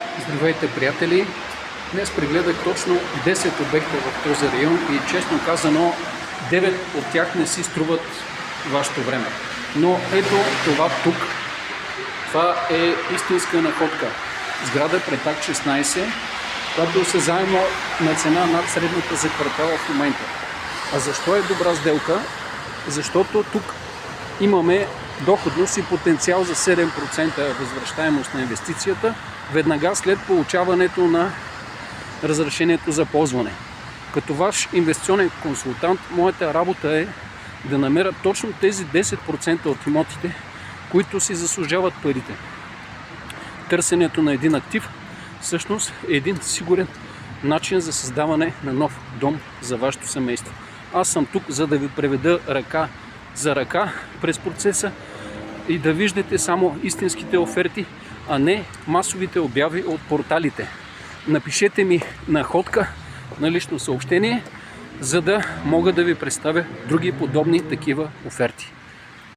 Здравейте, приятели! Днес прегледах точно 10 обекта в този район и честно казано 9 от тях не си струват вашето време. Но ето това тук, това е истинска находка. Сграда Претак 16, която се заема на цена над средната за квартала в момента. А защо е добра сделка? Защото тук имаме доходност и потенциал за 7% възвръщаемост на инвестицията веднага след получаването на разрешението за ползване. Като ваш инвестиционен консултант, моята работа е да намеря точно тези 10% от имотите, които си заслужават парите. Търсенето на един актив всъщност е един сигурен начин за създаване на нов дом за вашето семейство. Аз съм тук, за да ви преведа ръка за ръка през процеса и да виждате само истинските оферти, а не масовите обяви от порталите. Напишете ми находка на лично съобщение, за да мога да ви представя други подобни такива оферти.